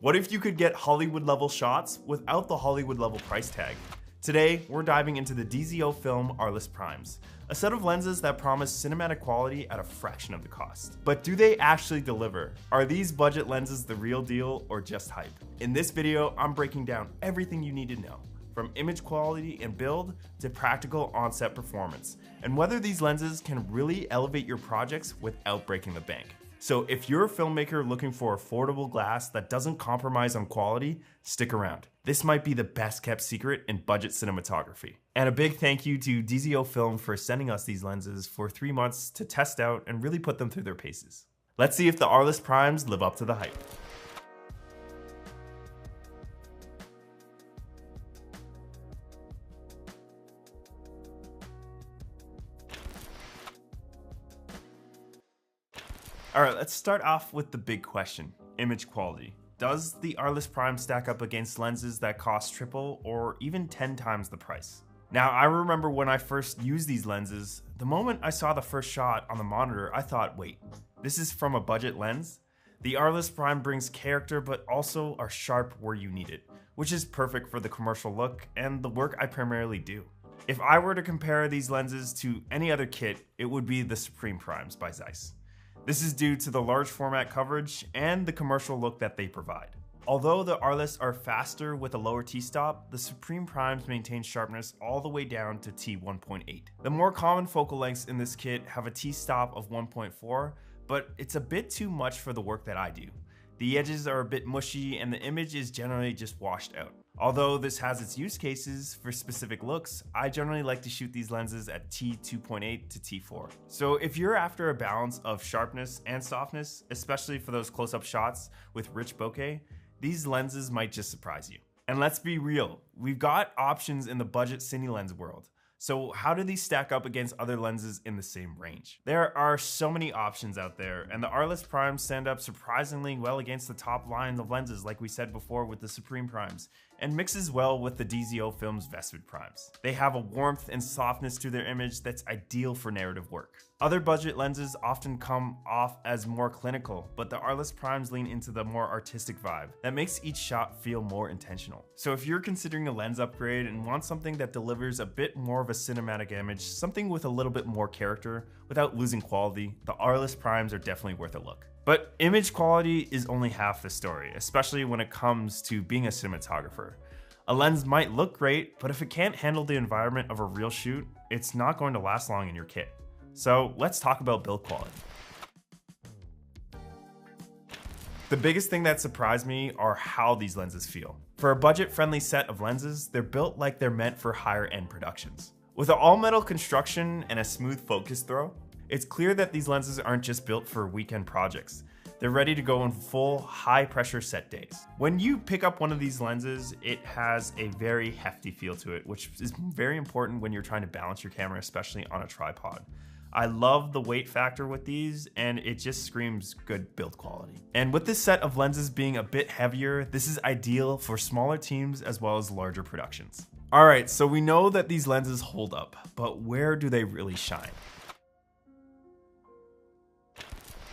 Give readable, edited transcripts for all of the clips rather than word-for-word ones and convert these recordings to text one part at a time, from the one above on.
What if you could get Hollywood level shots without the Hollywood level price tag? Today, we're diving into the DZOFILM Arles Primes, a set of lenses that promise cinematic quality at a fraction of the cost. But do they actually deliver? Are these budget lenses the real deal or just hype? In this video, I'm breaking down everything you need to know, from image quality and build to practical on-set performance, and whether these lenses can really elevate your projects without breaking the bank. So if you're a filmmaker looking for affordable glass that doesn't compromise on quality, stick around. This might be the best kept secret in budget cinematography. And a big thank you to DZOFILM for sending us these lenses for 3 months to test out and really put them through their paces. Let's see if the Arles Primes live up to the hype. Alright, let's start off with the big question, image quality. Does the Arles Prime stack up against lenses that cost triple or even 10 times the price? Now, I remember when I first used these lenses, the moment I saw the first shot on the monitor, I thought, wait, this is from a budget lens? The Arles Prime brings character but also are sharp where you need it, which is perfect for the commercial look and the work I primarily do. If I were to compare these lenses to any other kit, it would be the Supreme Primes by Zeiss. This is due to the large format coverage and the commercial look that they provide. Although the Arles are faster with a lower t-stop, the Supreme Primes maintain sharpness all the way down to t1.8. The more common focal lengths in this kit have a t-stop of 1.4, but it's a bit too much for the work that I do. The edges are a bit mushy and the image is generally just washed out. Although this has its use cases for specific looks, I generally like to shoot these lenses at t2.8 to t4. So if you're after a balance of sharpness and softness, especially for those close-up shots with rich bokeh, these lenses might just surprise you. And let's be real, we've got options in the budget cine lens world. So how do these stack up against other lenses in the same range? There are so many options out there, and the Arles Primes stand up surprisingly well against the top line of lenses like we said before with the Supreme Primes, and mixes well with the DZOFILM's Vestwood Primes. They have a warmth and softness to their image that's ideal for narrative work. Other budget lenses often come off as more clinical, but the Arles Primes lean into the more artistic vibe that makes each shot feel more intentional. So if you're considering a lens upgrade and want something that delivers a bit more of a cinematic image, something with a little bit more character without losing quality, the Arles Primes are definitely worth a look. But image quality is only half the story, especially when it comes to being a cinematographer. A lens might look great, but if it can't handle the environment of a real shoot, it's not going to last long in your kit. So let's talk about build quality. The biggest thing that surprised me are how these lenses feel. For a budget-friendly set of lenses, they're built like they're meant for higher-end productions. With an all-metal construction and a smooth focus throw, it's clear that these lenses aren't just built for weekend projects. They're ready to go in full, high-pressure set days. When you pick up one of these lenses, it has a very hefty feel to it, which is very important when you're trying to balance your camera, especially on a tripod. I love the weight factor with these, and it just screams good build quality. And with this set of lenses being a bit heavier, this is ideal for smaller teams as well as larger productions. Alright, so we know that these lenses hold up, but where do they really shine?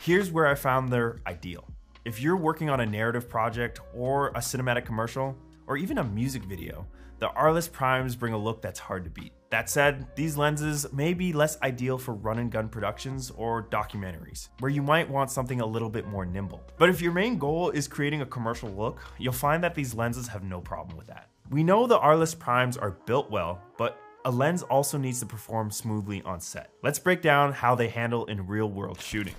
Here's where I found they're ideal. If you're working on a narrative project or a cinematic commercial, or even a music video, the Arles Primes bring a look that's hard to beat. That said, these lenses may be less ideal for run and gun productions or documentaries, where you might want something a little bit more nimble. But if your main goal is creating a commercial look, you'll find that these lenses have no problem with that. We know the Arles Primes are built well, but a lens also needs to perform smoothly on set. Let's break down how they handle in real-world shooting.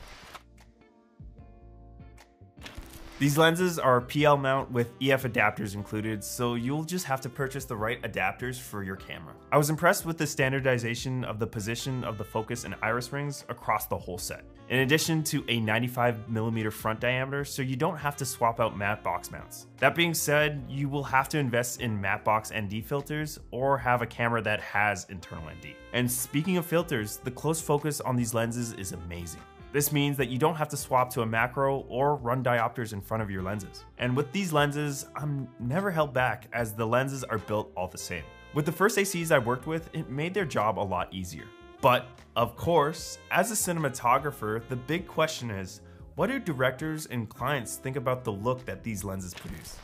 These lenses are PL mount with EF adapters included, so you'll just have to purchase the right adapters for your camera. I was impressed with the standardization of the position of the focus and iris rings across the whole set, in addition to a 95mm front diameter, so you don't have to swap out matte box mounts. That being said, you will have to invest in matte box ND filters or have a camera that has internal ND. And speaking of filters, the close focus on these lenses is amazing. This means that you don't have to swap to a macro or run diopters in front of your lenses. And with these lenses, I'm never held back as the lenses are built all the same. With the first ACs I worked with, it made their job a lot easier. But of course, as a cinematographer, the big question is, What do directors and clients think about the look that these lenses produce?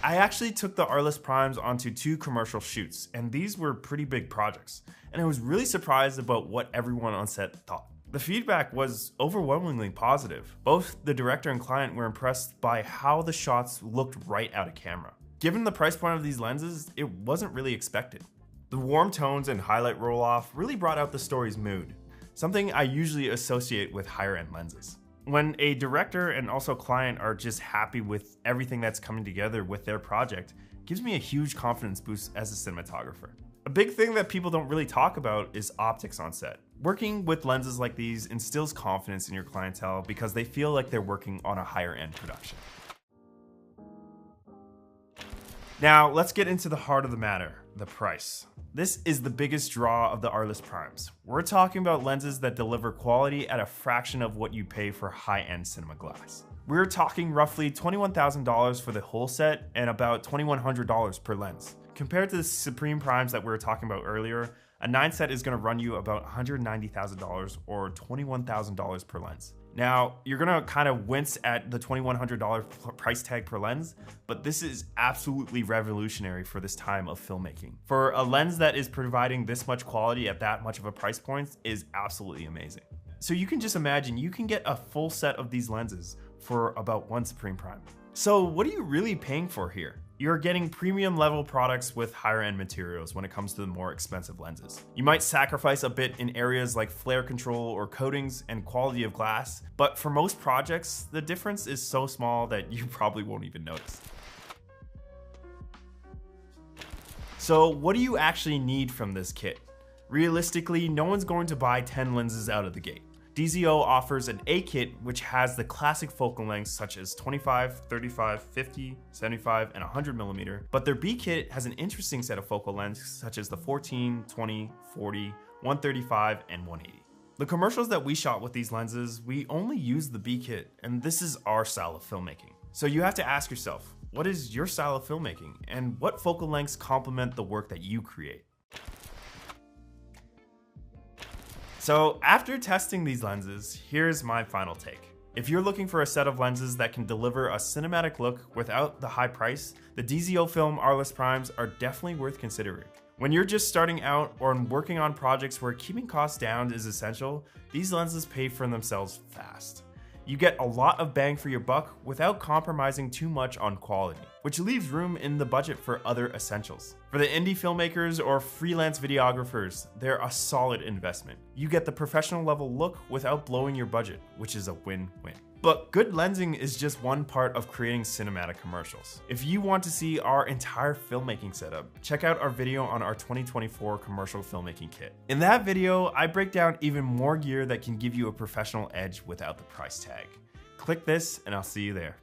I actually took the Arles Primes onto 2 commercial shoots, and these were pretty big projects, and I was really surprised about what everyone on set thought. The feedback was overwhelmingly positive. Both the director and client were impressed by how the shots looked right out of camera. Given the price point of these lenses, it wasn't really expected. The warm tones and highlight roll-off really brought out the story's mood, something I usually associate with higher-end lenses. When a director and also client are just happy with everything that's coming together with their project, it gives me a huge confidence boost as a cinematographer. A big thing that people don't really talk about is optics on set. Working with lenses like these instills confidence in your clientele because they feel like they're working on a higher end production. Now, let's get into the heart of the matter, the price. This is the biggest draw of the Arles Primes. We're talking about lenses that deliver quality at a fraction of what you pay for high-end cinema glass. We're talking roughly $21,000 for the whole set and about $2,100 per lens. Compared to the Supreme Primes that we were talking about earlier, a 9 set is going to run you about $190,000 or $21,000 per lens. Now, you're gonna kind of wince at the $2,100 price tag per lens, but this is absolutely revolutionary for this time of filmmaking. For a lens that is providing this much quality at that much of a price point is absolutely amazing. So you can just imagine you can get a full set of these lenses for about 1 Supreme Prime. So what are you really paying for here? You're getting premium level products with higher end materials when it comes to the more expensive lenses. You might sacrifice a bit in areas like flare control or coatings and quality of glass, but for most projects, the difference is so small that you probably won't even notice. So what do you actually need from this kit? Realistically, no one's going to buy 10 lenses out of the gate. DZO offers an A kit which has the classic focal lengths such as 25, 35, 50, 75, and 100mm, but their B kit has an interesting set of focal lengths such as the 14, 20, 40, 135, and 180. The commercials that we shot with these lenses, we only use the B kit, and this is our style of filmmaking. So you have to ask yourself, what is your style of filmmaking, and what focal lengths complement the work that you create? So after testing these lenses, here's my final take. If you're looking for a set of lenses that can deliver a cinematic look without the high price, the DZOFILM Arles Primes are definitely worth considering. When you're just starting out or working on projects where keeping costs down is essential, these lenses pay for themselves fast. You get a lot of bang for your buck without compromising too much on quality, which leaves room in the budget for other essentials. For the indie filmmakers or freelance videographers, they're a solid investment. You get the professional level look without blowing your budget, which is a win-win. But good lensing is just one part of creating cinematic commercials. If you want to see our entire filmmaking setup, check out our video on our 2024 commercial filmmaking kit. In that video, I break down even more gear that can give you a professional edge without the price tag. Click this and I'll see you there.